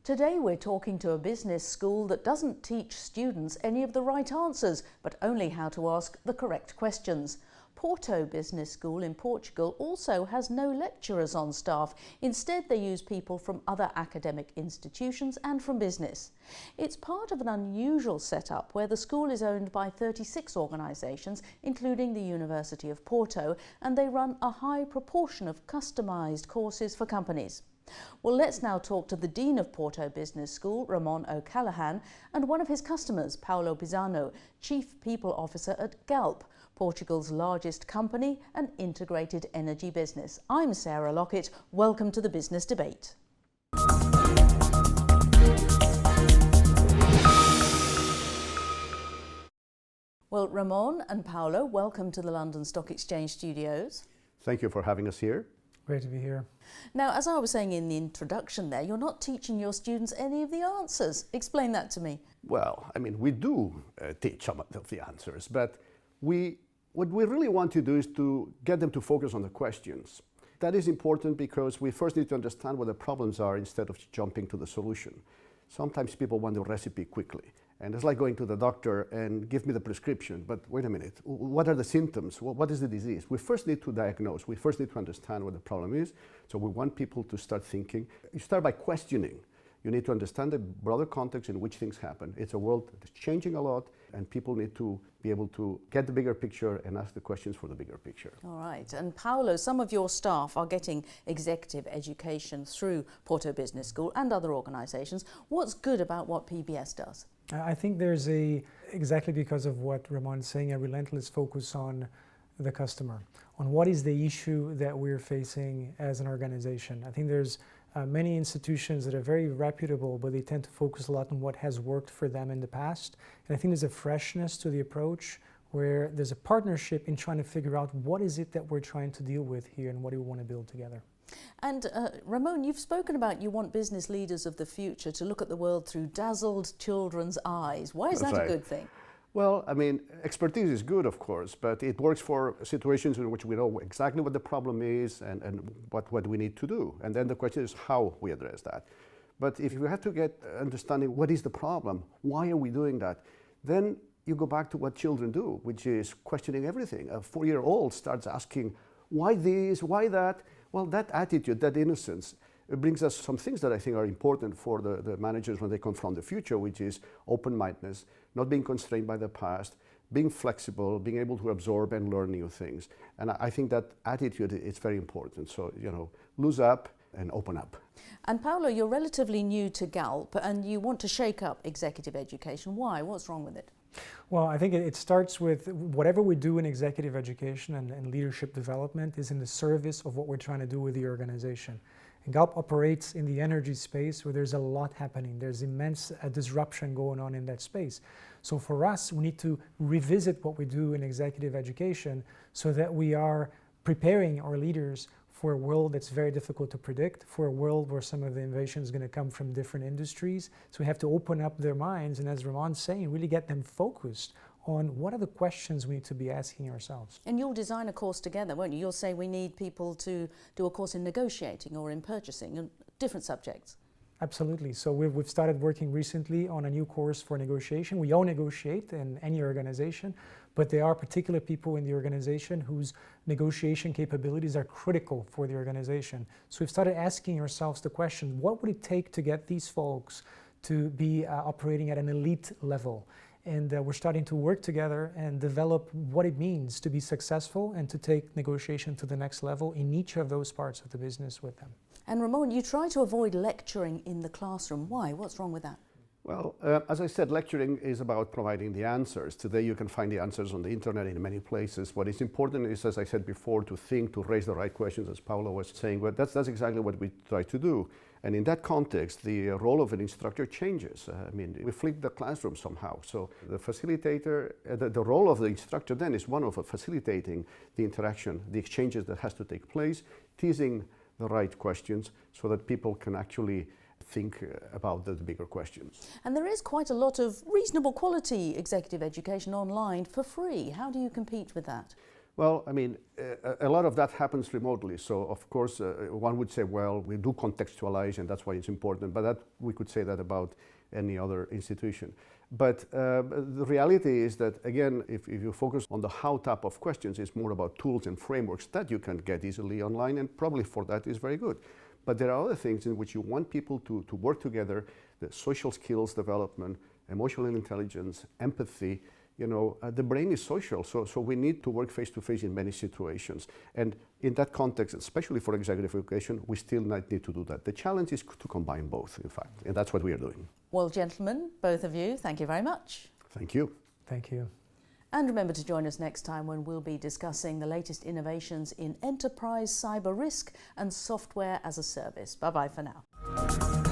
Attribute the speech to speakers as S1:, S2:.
S1: Today we're talking to a business school that doesn't teach students any of the right answers, but only how to ask the correct questions. Porto Business School in Portugal also has no lecturers on staff. Instead, they use people from other academic institutions and from business. It's part of an unusual setup where the school is owned by 36 organisations, including the University of Porto, and they run a high proportion of customised courses for companies. Well, let's now talk to the Dean of Porto Business School, Ramon O'Callaghan, and one of his customers, Paulo Pisano, Chief People Officer at Galp, Portugal's largest company and integrated energy business. I'm Sarah Lockett. Welcome to the Business Debate. Well, Ramon and Paulo, welcome to the London Stock Exchange studios.
S2: Thank you for having us here.
S3: Great to be here.
S1: Now, as I was saying in the introduction there, you're not teaching your students any of the answers. Explain that to me.
S2: Well, I mean, we do teach some of the answers, but what we really want to do is to get them to focus on the questions. That is important because we first need to understand what the problems are instead of jumping to the solution. Sometimes people want the recipe quickly. And it's like going to the doctor and give me the prescription, but wait a minute, what are the symptoms? What is the disease? We first need to diagnose. We first need to understand what the problem is. So we want people to start thinking. You start by questioning. You need to understand the broader context in which things happen. It's a world that is changing a lot, and people need to be able to get the bigger picture and ask the questions for the bigger picture.
S1: All right. And Paulo, some of your staff are getting executive education through Porto Business School and other organisations. What's good about what PBS does?
S3: I think there's exactly because of what Ramon's saying, a relentless focus on the customer, on what is the issue that we're facing as an organization. I think there's many institutions that are very reputable, but they tend to focus a lot on what has worked for them in the past. And I think there's a freshness to the approach where there's a partnership in trying to figure out what is it that we're trying to deal with here and what do we want to build together.
S1: And Ramon, you've spoken about you want business leaders of the future to look at the world through dazzled children's eyes. Why is that a good thing?
S2: Well, I mean, expertise is good, of course, but it works for situations in which we know exactly what the problem is and what we need to do. And then the question is how we address that. But if you have to get understanding what is the problem, why are we doing that, then you go back to what children do, which is questioning everything. A 4-year-old starts asking, why this, why that? Well, that attitude, that innocence, it brings us some things that I think are important for the managers when they confront the future, which is open-mindedness, not being constrained by the past, being flexible, being able to absorb and learn new things. And I think that attitude is very important. So, you know, lose up and open up.
S1: And Paulo, you're relatively new to Galp and you want to shake up executive education. Why? What's wrong with it?
S3: Well, I think it starts with whatever we do in executive education and leadership development is in the service of what we're trying to do with the organization. And Galp operates in the energy space where there's a lot happening. There's immense disruption going on in that space. So for us, we need to revisit what we do in executive education so that we are preparing our leaders for a world that's very difficult to predict, for a world where some of the innovation is going to come from different industries. So we have to open up their minds and, as Ramon's saying, really get them focused on what are the questions we need to be asking ourselves.
S1: And you'll design a course together, won't you? You'll say we need people to do a course in negotiating or in purchasing and different subjects.
S3: Absolutely. So we've started working recently on a new course for negotiation. We all negotiate in any organization, but there are particular people in the organization whose negotiation capabilities are critical for the organization. So we've started asking ourselves the question, what would it take to get these folks to be operating at an elite level? And we're starting to work together and develop what it means to be successful and to take negotiation to the next level in each of those parts of the business with them.
S1: And Ramon, you try to avoid lecturing in the classroom. Why? What's wrong with that?
S2: Well, as I said, lecturing is about providing the answers. Today you can find the answers on the internet in many places. What is important is, as I said before, to think, to raise the right questions, as Paulo was saying. But that's exactly what we try to do. And in that context, the role of an instructor changes. I mean, we flip the classroom somehow. So the facilitator, the role of the instructor then is one of facilitating the interaction, the exchanges that has to take place, teasing the right questions so that people can actually think about the bigger questions.
S1: And there is quite a lot of reasonable quality executive education online for free. How do you compete with that?
S2: Well, I mean, a lot of that happens remotely. So, of course, one would say, well, we do contextualize, and that's why it's important. But that we could say that about any other institution. But the reality is that, again, if you focus on the how type of questions, it's more about tools and frameworks that you can get easily online, and probably for that is very good. But there are other things in which you want people to work together, the social skills development, emotional intelligence, empathy. You know, the brain is social, so we need to work face-to-face in many situations. And in that context, especially for executive education, we still need to do that. The challenge is to combine both, in fact, and that's what we are doing.
S1: Well, gentlemen, both of you, thank you very much.
S2: Thank you.
S3: Thank you.
S1: And remember to join us next time when we'll be discussing the latest innovations in enterprise cyber risk and software as a service. Bye-bye for now.